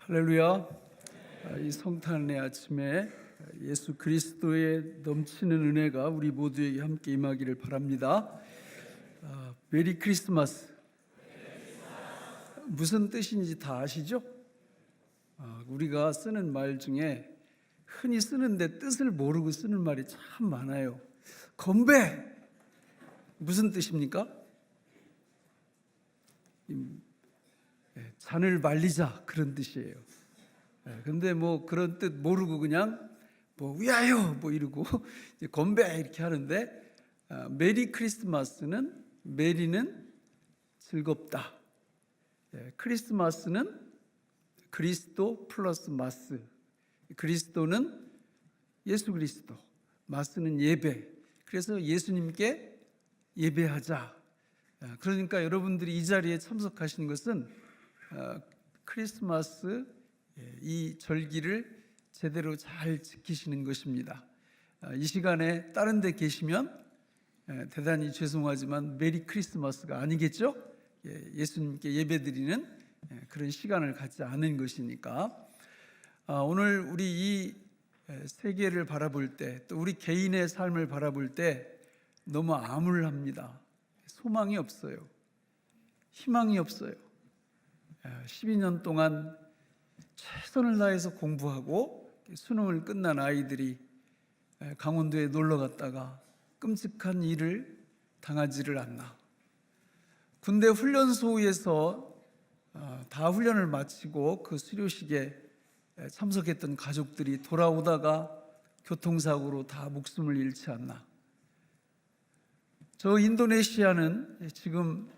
할렐루야. 이 성탄의 아침에 예수 그리스도의 넘치는 은혜가 우리 모두에게 함께 임하기를 바랍니다. 메리 크리스마스. 무슨 뜻인지 다 아시죠? 우리가 쓰는 말 중에 흔히 쓰는데 뜻을 모르고 쓰는 말이 참 많아요. 건배! 무슨 뜻입니까? 잔을 말리자, 그런 뜻이에요. 근데 뭐 그런 뜻 모르고 그냥 위하여 이러고 건배 이렇게 하는데, 메리 크리스마스는, 메리는 즐겁다, 크리스마스는 그리스도 플러스 마스, 그리스도는 예수 그리스도, 마스는 예배. 그래서 예수님께 예배하자. 그러니까 여러분들이 이 자리에 참석하신 것은 크리스마스 이 절기를 제대로 잘 지키시는 것입니다. 이 시간에 다른 데 계시면 대단히 죄송하지만 메리 크리스마스가 아니겠죠? 예수님께 예배드리는 그런 시간을 갖지 않은 것이니까. 오늘 우리 이 세계를 바라볼 때, 또 우리 개인의 삶을 바라볼 때 너무 암울합니다. 소망이 없어요. 희망이 없어요. 12년 동안 최선을 다해서 공부하고 수능을 끝난 아이들이 강원도에 놀러 갔다가 끔찍한 일을 당하지를 않나. 군대 훈련소에서 다 훈련을 마치고 그 수료식에 참석했던 가족들이 돌아오다가 교통사고로 다 목숨을 잃지 않나. 저 인도네시아는 지금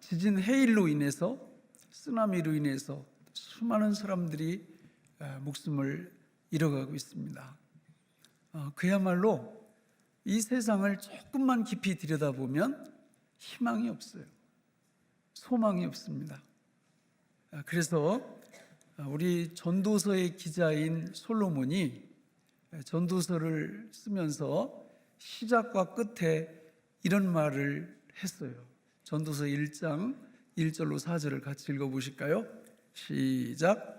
지진 해일로 인해서, 쓰나미로 인해서 수많은 사람들이 목숨을 잃어가고 있습니다. 그야말로 이 세상을 조금만 깊이 들여다보면 희망이 없어요. 소망이 없습니다. 그래서 우리 전도서의 기자인 솔로몬이 전도서를 쓰면서 시작과 끝에 이런 말을 했어요. 전도서 1장 1절로 4절을 같이 읽어보실까요? 시작.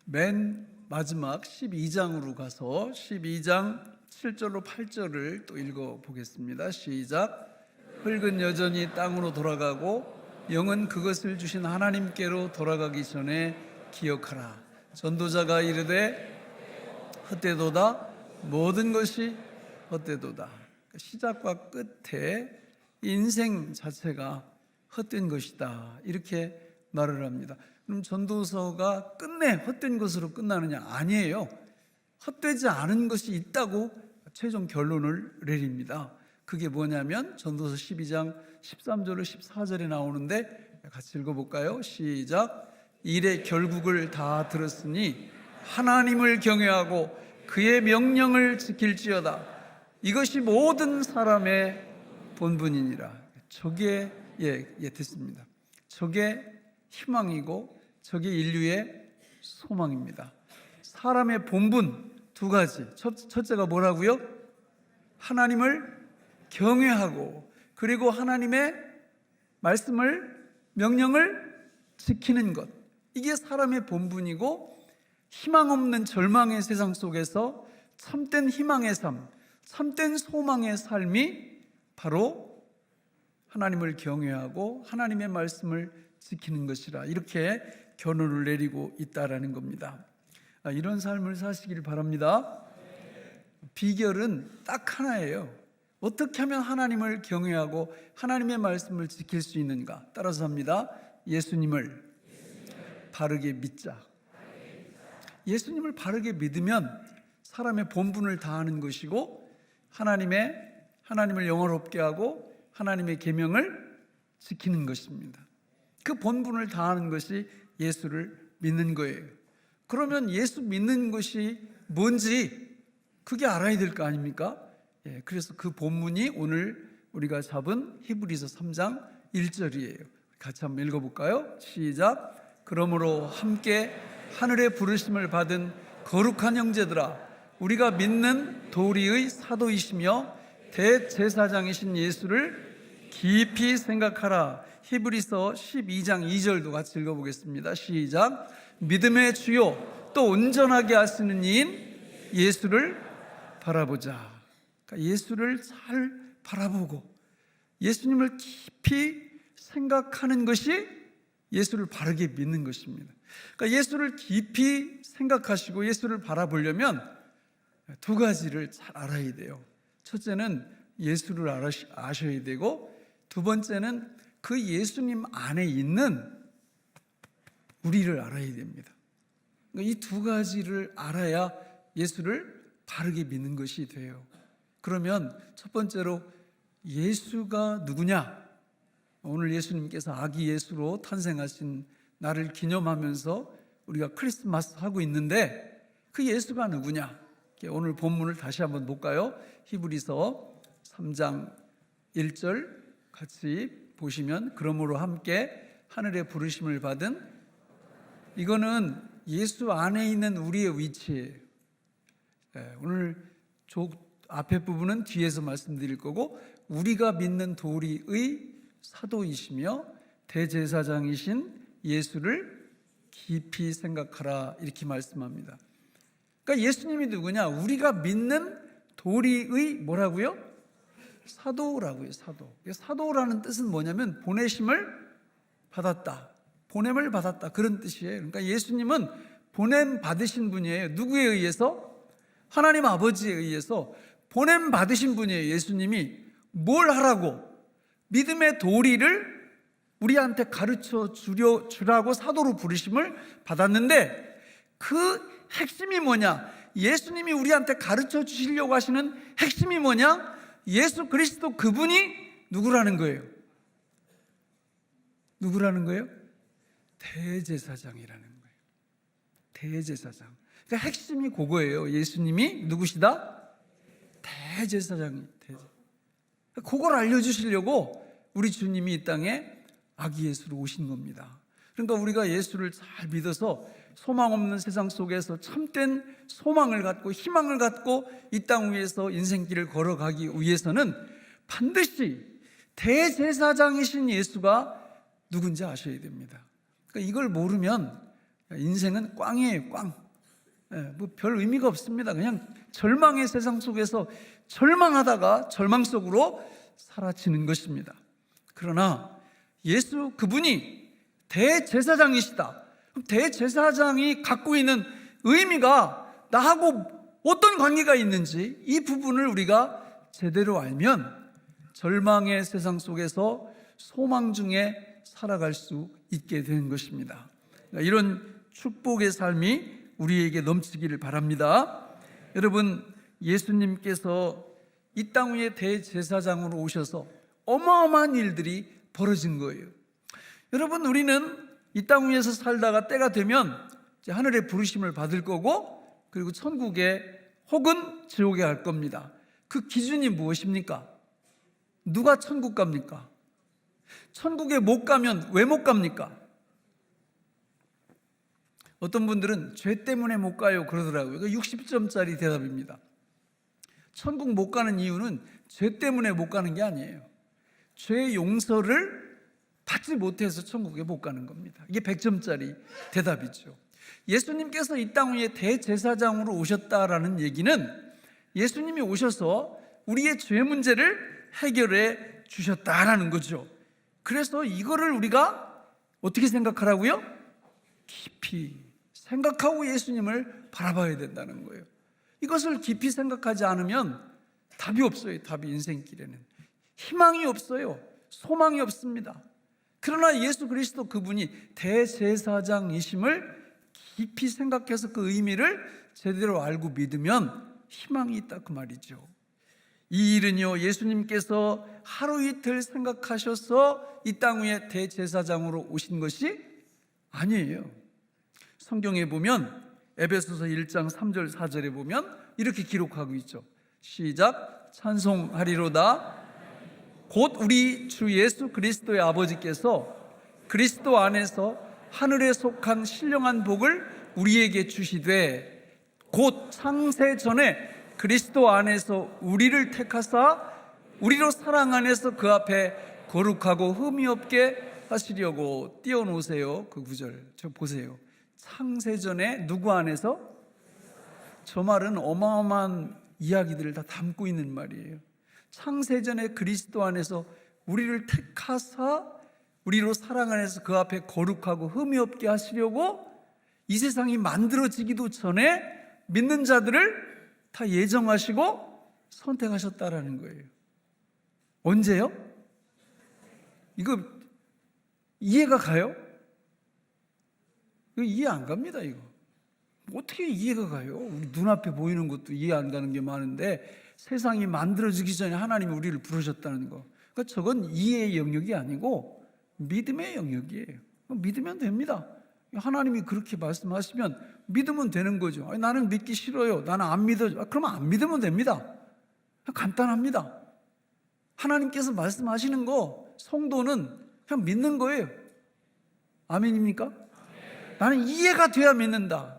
맨 마지막 12장으로 가서 12장 7절로 8절을 또 읽어보겠습니다. 시작. 흙은 여전히 땅으로 돌아가고 영은 그것을 주신 하나님께로 돌아가기 전에 기억하라. 전도자가 이르되 헛되도다, 모든 것이 헛되도다. 시작과 끝에 인생 자체가 헛된 것이다, 이렇게 말을 합니다. 그럼 전도서가 끝내 헛된 것으로 끝나느냐? 아니에요. 헛되지 않은 것이 있다고 최종 결론을 내립니다. 그게 뭐냐면 전도서 12장 13절로 14절에 나오는데 같이 읽어볼까요? 시작. 일의 결국을 다 들었으니 하나님을 경외하고 그의 명령을 지킬지어다. 이것이 모든 사람의 본분이니라. 저게 됐습니다. 저게 희망이고 저게 인류의 소망입니다. 사람의 본분 두 가지. 첫째가 뭐라고요? 하나님을 경외하고, 그리고 하나님의 말씀을, 명령을 지키는 것. 이게 사람의 본분이고, 희망 없는 절망의 세상 속에서 참된 희망의 삶, 참된 소망의 삶이 바로 하나님을 경외하고 하나님의 말씀을 지키는 것이라, 이렇게 결론을 내리고 있다라는 겁니다. 이런 삶을 사시길 바랍니다. 비결은 딱 하나예요. 어떻게 하면 하나님을 경외하고 하나님의 말씀을 지킬 수 있는가? 따라서 합니다. 예수님을 바르게 믿자. 예수님을 바르게 믿으면 사람의 본분을 다하는 것이고, 하나님을 영화롭게 하고 하나님의 계명을 지키는 것입니다. 그 본분을 다하는 것이 예수를 믿는 거예요. 그러면 예수 믿는 것이 뭔지 그게 알아야 될 거 아닙니까? 그래서 그 본문이 오늘 우리가 잡은 히브리서 3장 1절이에요. 같이 한번 읽어볼까요? 시작. 그러므로 함께 하늘의 부르심을 받은 거룩한 형제들아, 우리가 믿는 도리의 사도이시며 대제사장이신 예수를 깊이 생각하라. 히브리서 12장 2절도 같이 읽어보겠습니다. 시작. 믿음의 주요 또 온전하게 하시는 이인 예수를 바라보자. 그러니까 예수를 잘 바라보고 예수님을 깊이 생각하는 것이 예수를 바르게 믿는 것입니다. 그러니까 예수를 깊이 생각하시고 예수를 바라보려면 두 가지를 잘 알아야 돼요. 첫째는 예수를 아셔야 되고, 두 번째는 그 예수님 안에 있는 우리를 알아야 됩니다. 이 두 가지를 알아야 예수를 바르게 믿는 것이 돼요. 그러면 첫 번째로 예수가 누구냐? 오늘 예수님께서 아기 예수로 탄생하신 날을 기념하면서 우리가 크리스마스 하고 있는데, 그 예수가 누구냐? 오늘 본문을 다시 한번 볼까요? 히브리서 3장 1절 같이 보시면, 그러므로 함께 하늘의 부르심을 받은, 이거는 예수 안에 있는 우리의 위치예요. 오늘 앞에 부분은 뒤에서 말씀드릴 거고, 우리가 믿는 도리의 사도이시며 대제사장이신 예수를 깊이 생각하라, 이렇게 말씀합니다. 그러니까 예수님이 누구냐? 우리가 믿는 도리의 뭐라고요? 사도라고요. 사도라는 뜻은 뭐냐면 보내심을 받았다, 보냄을 받았다, 그런 뜻이에요. 그러니까 예수님은 보냄 받으신 분이에요. 누구에 의해서? 하나님 아버지에 의해서 보냄 받으신 분이에요. 예수님이 뭘 하라고? 믿음의 도리를 우리한테 가르쳐 주라고 사도로 부르심을 받았는데, 그 핵심이 뭐냐? 예수님이 우리한테 가르쳐 주시려고 하시는 핵심이 뭐냐? 예수 그리스도 그분이 누구라는 거예요? 누구라는 거예요? 대제사장이라는 거예요. 대제사장. 그러니까 핵심이 그거예요. 예수님이 누구시다? 대제사장이. 그걸 알려주시려고 우리 주님이 이 땅에 아기 예수로 오신 겁니다. 그러니까 우리가 예수를 잘 믿어서 소망 없는 세상 속에서 참된 소망을 갖고 희망을 갖고 이 땅 위에서 인생길을 걸어가기 위해서는 반드시 대제사장이신 예수가 누군지 아셔야 됩니다. 그러니까 이걸 모르면 인생은 꽝이에요, 꽝. 뭐 별 의미가 없습니다. 그냥 절망의 세상 속에서 절망하다가 절망 속으로 사라지는 것입니다. 그러나 예수 그분이 대제사장이시다. 대제사장이 갖고 있는 의미가 나하고 어떤 관계가 있는지, 이 부분을 우리가 제대로 알면 절망의 세상 속에서 소망 중에 살아갈 수 있게 되는 것입니다. 이런 축복의 삶이 우리에게 넘치기를 바랍니다. 여러분, 예수님께서 이 땅 위에 대제사장으로 오셔서 어마어마한 일들이 벌어진 거예요. 여러분, 우리는 이 땅 위에서 살다가 때가 되면 이제 하늘의 부르심을 받을 거고, 그리고 천국에 혹은 지옥에 갈 겁니다. 그 기준이 무엇입니까? 누가 천국 갑니까? 천국에 못 가면 왜 못 갑니까? 어떤 분들은 죄 때문에 못 가요 그러더라고요. 60점짜리 대답입니다. 천국 못 가는 이유는 죄 때문에 못 가는 게 아니에요. 죄 용서를 받지 못해서 천국에 못 가는 겁니다. 이게 100점짜리 대답이죠. 예수님께서 이 땅 위에 대제사장으로 오셨다라는 얘기는 예수님이 오셔서 우리의 죄 문제를 해결해 주셨다라는 거죠. 그래서 이거를 우리가 어떻게 생각하라고요? 깊이 생각하고 예수님을 바라봐야 된다는 거예요. 이것을 깊이 생각하지 않으면 답이 없어요. 답이 인생길에는 희망이 없어요. 소망이 없습니다. 그러나 예수 그리스도 그분이 대제사장이심을 깊이 생각해서 그 의미를 제대로 알고 믿으면 희망이 있다, 그 말이죠. 이 일은요, 예수님께서 하루 이틀 생각하셔서 이 땅 위에 대제사장으로 오신 것이 아니에요. 성경에 보면 에베소서 1장 3절 4절에 보면 이렇게 기록하고 있죠. 시작. 찬송하리로다 곧 우리 주 예수 그리스도의 아버지께서 그리스도 안에서 하늘에 속한 신령한 복을 우리에게 주시되 곧 창세 전에 그리스도 안에서 우리를 택하사 우리로 사랑 안에서 그 앞에 거룩하고 흠이 없게 하시려고. 띄워놓으세요. 그 구절 저 보세요. 창세 전에 누구 안에서? 저 말은 어마어마한 이야기들을 다 담고 있는 말이에요. 창세 전에 그리스도 안에서 우리를 택하사 우리로 사랑 안에서 그 앞에 거룩하고 흠이 없게 하시려고 이 세상이 만들어지기도 전에 믿는 자들을 다 예정하시고 선택하셨다라는 거예요. 언제요? 이거 이해가 가요? 이거 이해 안 갑니다. 이거 어떻게 이해가 가요? 우리 눈앞에 보이는 것도 이해 안 가는 게 많은데 세상이 만들어지기 전에 하나님이 우리를 부르셨다는 거, 그러니까 저건 이해의 영역이 아니고 믿음의 영역이에요. 믿으면 됩니다. 하나님이 그렇게 말씀하시면 믿으면 되는 거죠. 아니, 나는 믿기 싫어요, 나는 안 믿어요. 그러면 안 믿으면 됩니다. 간단합니다. 하나님께서 말씀하시는 거 성도는 그냥 믿는 거예요. 아멘입니까? 나는 이해가 돼야 믿는다.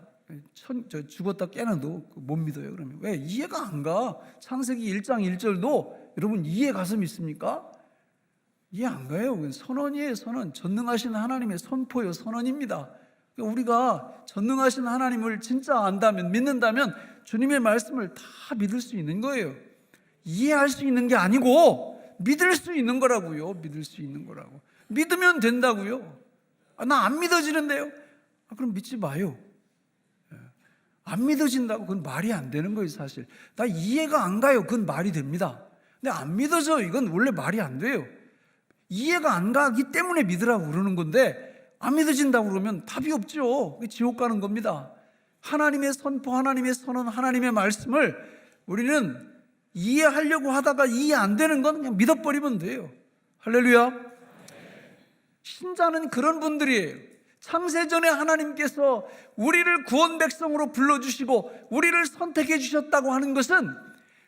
죽었다 깨어나도 못 믿어요. 그러면 왜? 이해가 안 가. 창세기 1장 1절도 여러분 이해 가서 믿습니까? 이해 안 가요. 선언이에요. 선언. 전능하신 하나님의 선포요, 선언입니다. 우리가 전능하신 하나님을 진짜 안다면, 믿는다면 주님의 말씀을 다 믿을 수 있는 거예요. 이해할 수 있는 게 아니고 믿을 수 있는 거라고요. 믿을 수 있는 거라고. 믿으면 된다고요. 나 안 믿어지는데요. 그럼 믿지 마요. 안 믿어진다고 그건 말이 안 되는 거예요. 사실 나 이해가 안 가요. 그건 말이 됩니다. 근데 안 믿어져, 이건 원래 말이 안 돼요. 이해가 안 가기 때문에 믿으라고 그러는 건데 안 믿어진다고 그러면 답이 없죠. 지옥 가는 겁니다. 하나님의 선포, 하나님의 선언, 하나님의 말씀을 우리는 이해하려고 하다가 이해 안 되는 건 그냥 믿어버리면 돼요. 할렐루야. 신자는 그런 분들이에요. 창세전에 하나님께서 우리를 구원 백성으로 불러주시고 우리를 선택해 주셨다고 하는 것은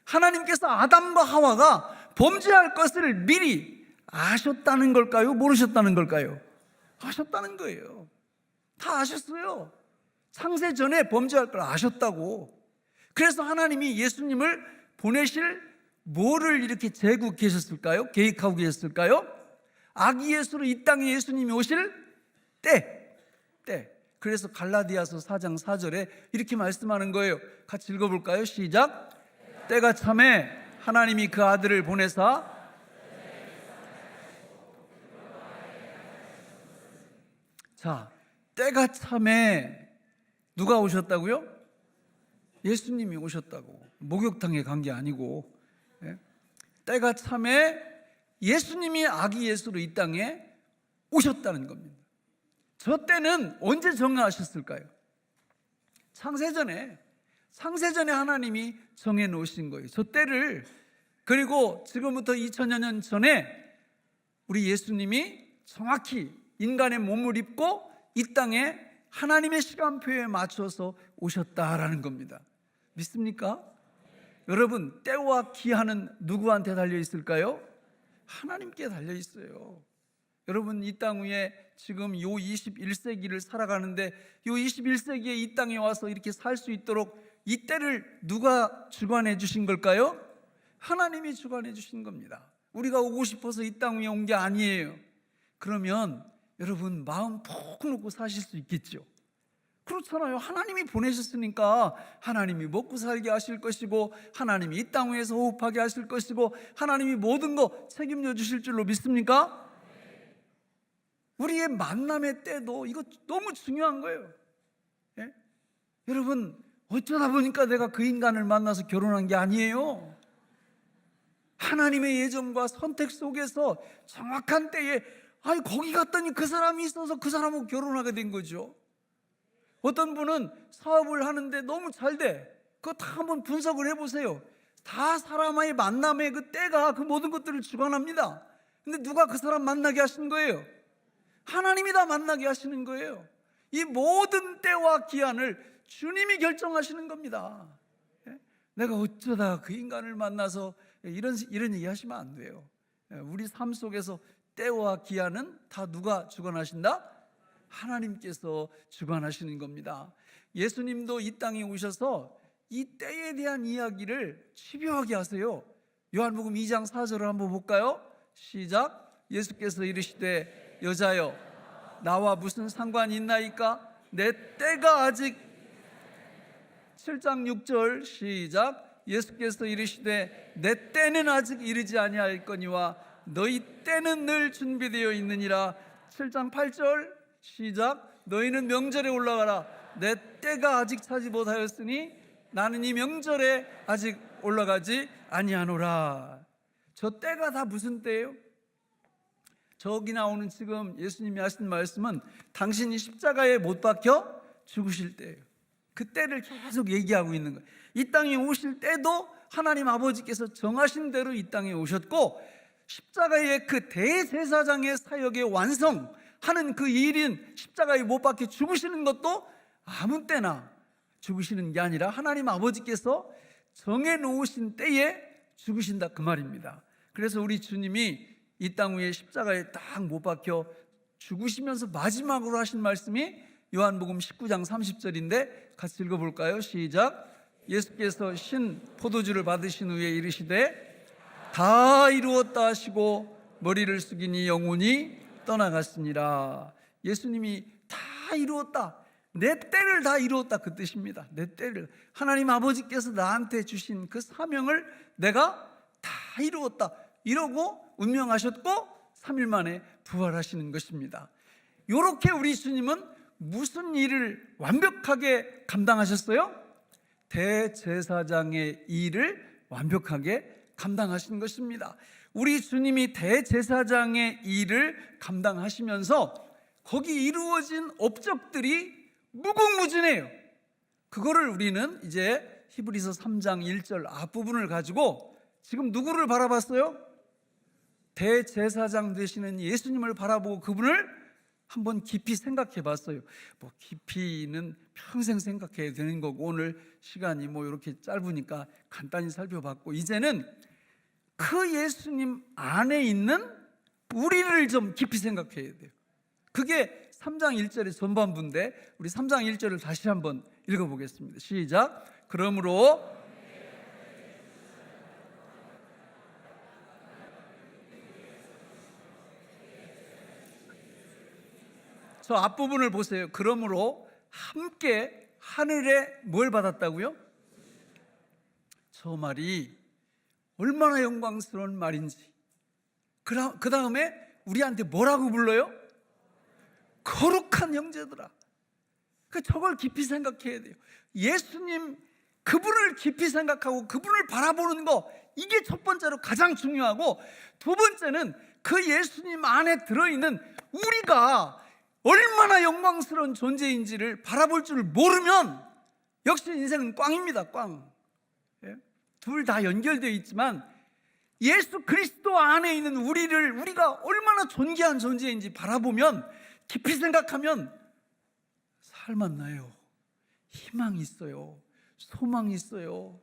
하나님께서 아담과 하와가 범죄할 것을 미리 아셨다는 걸까요? 모르셨다는 걸까요? 아셨다는 거예요. 다 아셨어요. 창세전에 범죄할 걸 아셨다고. 그래서 하나님이 예수님을 보내실 뭐를 이렇게 재고 계셨을까요? 계획하고 계셨을까요? 아기 예수로 이 땅에 예수님이 오실 때. 그래서 갈라디아서 4장 4절에 이렇게 말씀하는 거예요. 같이 읽어볼까요? 시작. 때가 참에 하나님이 그 아들을 보내사. 자, 때가 참에 누가 오셨다고요? 예수님이 오셨다고. 목욕탕에 간 게 아니고. 때가 참에 예수님이 아기 예수로 이 땅에 오셨다는 겁니다. 저 때는 언제 정하셨을까요? 창세전에 하나님이 정해놓으신 거예요. 저 때를. 그리고 지금부터 2000여 년 전에 우리 예수님이 정확히 인간의 몸을 입고 이 땅에 하나님의 시간표에 맞춰서 오셨다라는 겁니다. 믿습니까? 여러분, 때와 기한은 누구한테 달려있을까요? 하나님께 달려있어요. 여러분, 이 땅 위에 지금 요 21세기를 살아가는데 요 21세기에 이 땅에 와서 이렇게 살 수 있도록 이 때를 누가 주관해 주신 걸까요? 하나님이 주관해 주신 겁니다. 우리가 오고 싶어서 이 땅 위에 온 게 아니에요. 그러면 여러분 마음 푹 놓고 사실 수 있겠죠? 그렇잖아요. 하나님이 보내셨으니까 하나님이 먹고 살게 하실 것이고 하나님이 이 땅 위에서 호흡하게 하실 것이고 하나님이 모든 거 책임져 주실 줄로 믿습니까? 우리의 만남의 때도 이거 너무 중요한 거예요. 예? 여러분, 어쩌다 보니까 내가 그 인간을 만나서 결혼한 게 아니에요. 하나님의 예정과 선택 속에서 정확한 때에 거기 갔더니 그 사람이 있어서 그 사람하고 결혼하게 된 거죠. 어떤 분은 사업을 하는데 너무 잘 돼. 그거 다 한번 분석을 해보세요. 다 사람의 만남의 그 때가 그 모든 것들을 주관합니다. 근데 누가 그 사람 만나게 하신 거예요? 하나님이 다 만나게 하시는 거예요. 이 모든 때와 기한을 주님이 결정하시는 겁니다. 내가 어쩌다 그 인간을 만나서 이런 얘기 하시면 안 돼요. 우리 삶 속에서 때와 기한은 다 누가 주관하신다? 하나님께서 주관하시는 겁니다. 예수님도 이 땅에 오셔서 이 때에 대한 이야기를 집요하게 하세요. 요한복음 2장 4절을 한번 볼까요? 시작. 예수께서 이르시되 여자여 나와 무슨 상관이 있나이까? 내 때가 아직 7장 6절 시작. 예수께서 이르시되 내 때는 아직 이르지 아니하였거니와 너희 때는 늘 준비되어 있느니라. 7장 8절 시작. 너희는 명절에 올라가라. 내 때가 아직 차지 못하였으니 나는 이 명절에 아직 올라가지 아니하노라. 저 때가 다 무슨 때예요? 저기 나오는 지금 예수님이 하신 말씀은 당신이 십자가에 못 박혀 죽으실 때예요. 그 때를 계속 얘기하고 있는 거예요. 이 땅에 오실 때도 하나님 아버지께서 정하신 대로 이 땅에 오셨고, 십자가의 그 대제사장의 사역의 완성하는 그 일인 십자가에 못 박혀 죽으시는 것도 아무 때나 죽으시는 게 아니라 하나님 아버지께서 정해놓으신 때에 죽으신다 그 말입니다. 그래서 우리 주님이 이 땅 위에 십자가에 딱 못 박혀 죽으시면서 마지막으로 하신 말씀이 요한복음 19장 30절인데 같이 읽어볼까요? 시작. 예수께서 신 포도주를 받으신 후에 이르시되 다 이루었다 하시고 머리를 숙이니 영혼이 떠나갔으니라. 예수님이 다 이루었다, 내 때를 다 이루었다 그 뜻입니다. 내 때를, 하나님 아버지께서 나한테 주신 그 사명을 내가 다 이루었다 이러고 운명하셨고 3일 만에 부활하시는 것입니다. 이렇게 우리 주님은 무슨 일을 완벽하게 감당하셨어요? 대제사장의 일을 완벽하게 감당하신 것입니다. 우리 주님이 대제사장의 일을 감당하시면서 거기 이루어진 업적들이 무궁무진해요. 그거를 우리는 이제 히브리서 3장 1절 앞부분을 가지고 지금 누구를 바라봤어요? 대제사장 되시는 예수님을 바라보고 그분을 한번 깊이 생각해 봤어요. 뭐 깊이는 평생 생각해야 되는 거고 오늘 시간이 뭐 이렇게 짧으니까 간단히 살펴봤고, 이제는 그 예수님 안에 있는 우리를 좀 깊이 생각해야 돼요. 그게 3장 1절의 전반부인데 우리 3장 1절을 다시 한번 읽어보겠습니다. 시작. 그러므로 저 앞부분을 보세요. 그러므로 함께 하늘에 뭘 받았다고요? 저 말이 얼마나 영광스러운 말인지. 그 다음에 우리한테 뭐라고 불러요? 거룩한 형제들아. 저걸 깊이 생각해야 돼요. 예수님 그분을 깊이 생각하고 그분을 바라보는 거, 이게 첫 번째로 가장 중요하고, 두 번째는 그 예수님 안에 들어있는 우리가 얼마나 영광스러운 존재인지를 바라볼 줄 모르면 역시 인생은 꽝입니다. 꽝. 둘 다 연결되어 있지만 예수 그리스도 안에 있는 우리가 얼마나 존귀한 존재인지 바라보면, 깊이 생각하면 살만 나요. 희망이 있어요. 소망이 있어요.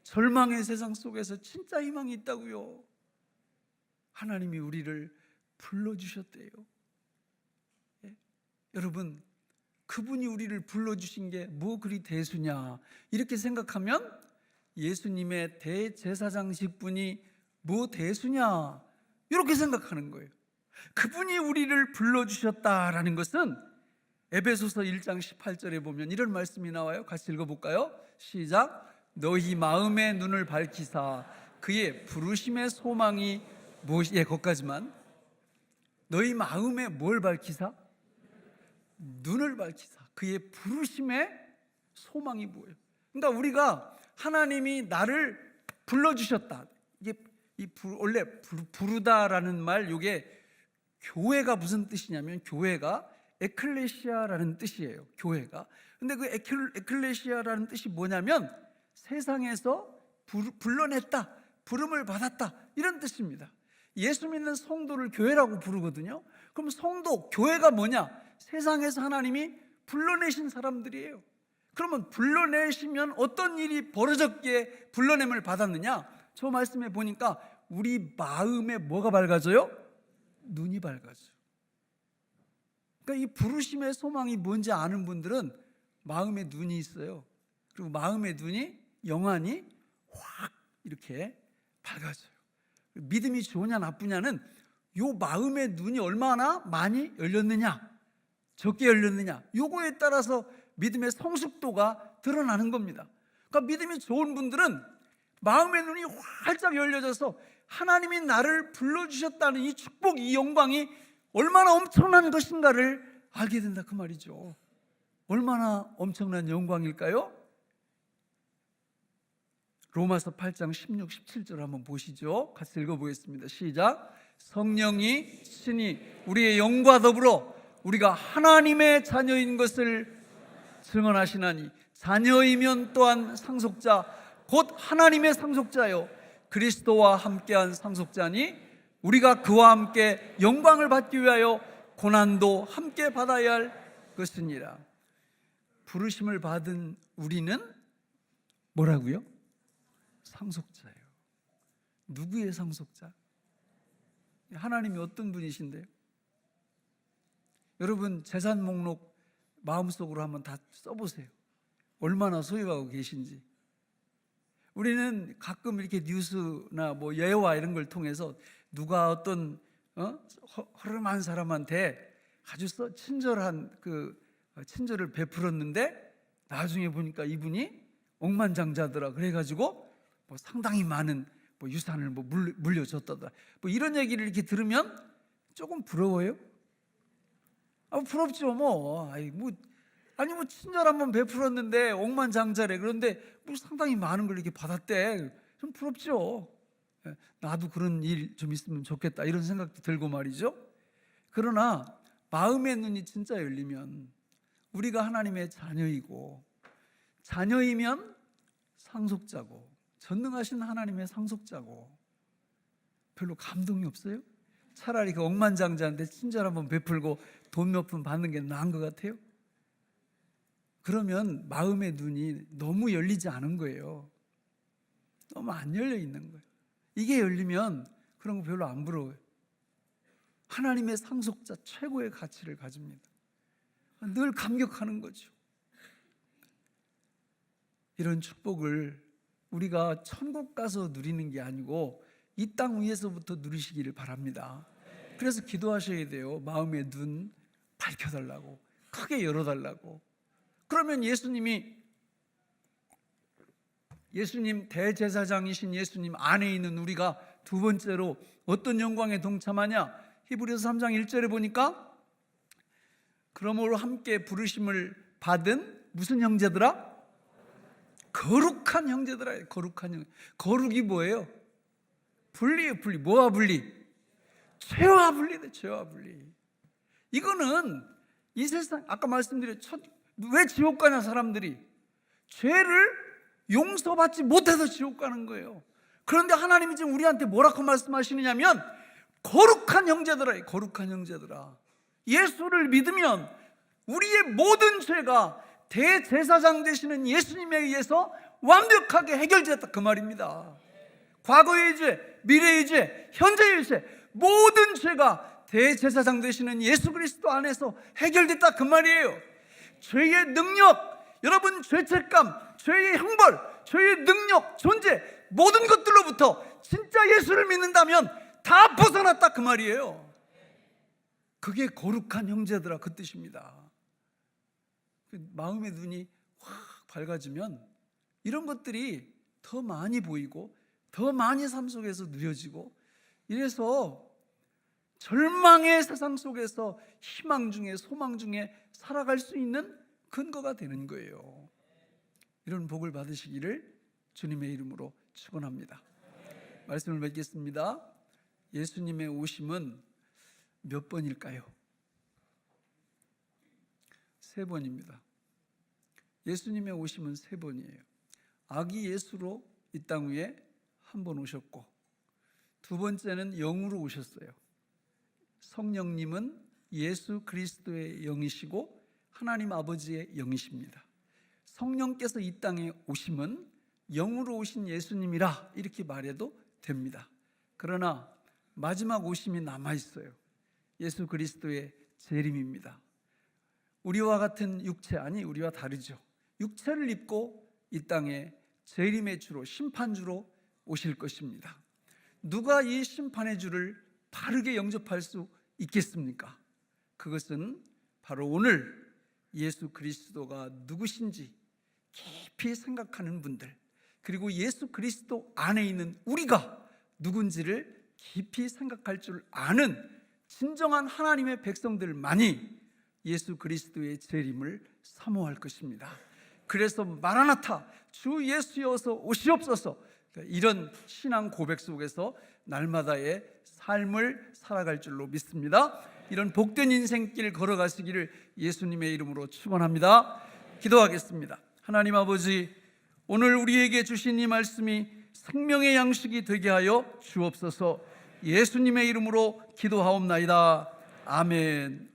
절망의 세상 속에서 진짜 희망이 있다고요. 하나님이 우리를 불러주셨대요. 여러분, 그분이 우리를 불러주신 게 뭐 그리 대수냐 이렇게 생각하면 예수님의 대제사장직 분이 뭐 대수냐 이렇게 생각하는 거예요. 그분이 우리를 불러주셨다라는 것은 에베소서 1장 18절에 보면 이런 말씀이 나와요. 같이 읽어볼까요? 시작. 너희 마음의 눈을 밝히사 그의 부르심의 소망이 무엇이, 거기까지만. 너희 마음에 뭘 밝히사? 눈을 밝히사 그의 부르심의 소망이 뭐예요? 그러니까 우리가 하나님이 나를 불러주셨다, 이게 원래 부르다라는 말, 이게 교회가 무슨 뜻이냐면 교회가 에클레시아라는 뜻이에요. 교회가. 근데 그 에클레시아라는 뜻이 뭐냐면 세상에서 불러냈다, 부름을 받았다 이런 뜻입니다. 예수 믿는 성도를 교회라고 부르거든요. 그럼 성도, 교회가 뭐냐? 세상에서 하나님이 불러내신 사람들이에요. 그러면 불러내시면 어떤 일이 벌어졌기에 불러냄을 받았느냐? 저 말씀에 보니까 우리 마음에 뭐가 밝아져요? 눈이 밝아져요. 그러니까 이 부르심의 소망이 뭔지 아는 분들은 마음에 눈이 있어요. 그리고 마음의 눈이 영안이 확 이렇게 밝아져요. 믿음이 좋으냐 나쁘냐는 요 마음의 눈이 얼마나 많이 열렸느냐 적게 열렸느냐 요거에 따라서 믿음의 성숙도가 드러나는 겁니다. 그러니까 믿음이 좋은 분들은 마음의 눈이 활짝 열려져서 하나님이 나를 불러주셨다는 이 축복, 이 영광이 얼마나 엄청난 것인가를 알게 된다 그 말이죠. 얼마나 엄청난 영광일까요? 로마서 8장 16, 17절 한번 보시죠. 같이 읽어보겠습니다. 시작. 성령이 친히 우리의 영과 더불어 우리가 하나님의 자녀인 것을 증언하시나니 자녀이면 또한 상속자 곧 하나님의 상속자요 그리스도와 함께한 상속자니 우리가 그와 함께 영광을 받기 위하여 고난도 함께 받아야 할 것이니라. 부르심을 받은 우리는 뭐라고요? 상속자예요. 누구의 상속자? 하나님이 어떤 분이신데요? 여러분 재산 목록 마음속으로 한번 다 써보세요. 얼마나 소유하고 계신지. 우리는 가끔 이렇게 뉴스나 뭐 예화 이런 걸 통해서 누가 어떤 허름한 사람한테 아주 친절한 그 친절을 베풀었는데 나중에 보니까 이분이 억만장자더라. 그래가지고 뭐 상당히 많은 뭐 유산을 뭐 물려줬다더라. 뭐 이런 얘기를 이렇게 들으면 조금 부러워요. 부럽죠 뭐. 아니 뭐 친절 한번 베풀었는데 억만장자래. 그런데 뭐 상당히 많은 걸 이렇게 받았대. 좀 부럽죠. 나도 그런 일 좀 있으면 좋겠다 이런 생각도 들고 말이죠. 그러나 마음의 눈이 진짜 열리면 우리가 하나님의 자녀이고 자녀이면 상속자고 전능하신 하나님의 상속자고 별로 감동이 없어요? 차라리 그 억만장자한테 친절 한번 베풀고 돈 몇 푼 받는 게 나은 것 같아요? 그러면 마음의 눈이 너무 열리지 않은 거예요. 너무 안 열려 있는 거예요. 이게 열리면 그런 거 별로 안 부러워요. 하나님의 상속자 최고의 가치를 가집니다. 늘 감격하는 거죠. 이런 축복을 우리가 천국 가서 누리는 게 아니고 이 땅 위에서부터 누리시기를 바랍니다. 그래서 기도하셔야 돼요. 마음의 눈 밝혀달라고, 크게 열어달라고. 그러면 예수님 대제사장이신 예수님 안에 있는 우리가 두 번째로 어떤 영광에 동참하냐? 히브리서 3장 1절에 보니까 그러므로 함께 부르심을 받은 무슨 형제들아? 거룩한 형제들아. 거룩한 형제. 거룩이 뭐예요? 분리예요. 분리. 뭐와 분리? 죄와 분리네. 죄와 분리. 이거는 이 세상 아까 말씀드렸죠. 왜 지옥 가냐 사람들이? 죄를 용서받지 못해서 지옥 가는 거예요. 그런데 하나님이 지금 우리한테 뭐라고 말씀하시느냐면 거룩한 형제들아. 거룩한 형제들아. 예수를 믿으면 우리의 모든 죄가 대제사장 되시는 예수님에 의해서 완벽하게 해결됐다 그 말입니다. 과거의 죄, 미래의 죄, 현재의 죄, 모든 죄가 대제사장 되시는 예수 그리스도 안에서 해결됐다 그 말이에요. 죄의 능력, 여러분 죄책감, 죄의 형벌, 죄의 능력, 존재 모든 것들로부터 진짜 예수를 믿는다면 다 벗어났다 그 말이에요. 그게 거룩한 형제들아 그 뜻입니다. 마음의 눈이 확 밝아지면 이런 것들이 더 많이 보이고 더 많이 삶 속에서 누려지고 이래서 절망의 세상 속에서 희망 중에 소망 중에 살아갈 수 있는 근거가 되는 거예요. 이런 복을 받으시기를 주님의 이름으로 축원합니다. 말씀을 맺겠습니다. 예수님의 오심은 몇 번일까요? 3번입니다. 예수님의 오심은 3번이에요. 아기 예수로 이 땅 위에 한 번 오셨고 두 번째는 영으로 오셨어요. 성령님은 예수 그리스도의 영이시고 하나님 아버지의 영이십니다. 성령께서 이 땅에 오심은 영으로 오신 예수님이라 이렇게 말해도 됩니다. 그러나 마지막 오심이 남아 있어요. 예수 그리스도의 재림입니다. 우리와 같은 육체, 아니 우리와 다르죠. 육체를 입고 이 땅에 재림의 주로, 심판주로 오실 것입니다. 누가 이 심판의 주를 바르게 영접할 수 있겠습니까? 그것은 바로 오늘 예수 그리스도가 누구신지 깊이 생각하는 분들, 그리고 예수 그리스도 안에 있는 우리가 누군지를 깊이 생각할 줄 아는 진정한 하나님의 백성들만이 예수 그리스도의 재림을 사모할 것입니다. 그래서 마라나타, 주 예수여서 오시옵소서, 이런 신앙 고백 속에서 날마다의 삶을 살아갈 줄로 믿습니다. 이런 복된 인생길 걸어가시기를 예수님의 이름으로 축원합니다. 기도하겠습니다. 하나님 아버지, 오늘 우리에게 주신 이 말씀이 생명의 양식이 되게 하여 주옵소서. 예수님의 이름으로 기도하옵나이다. 아멘.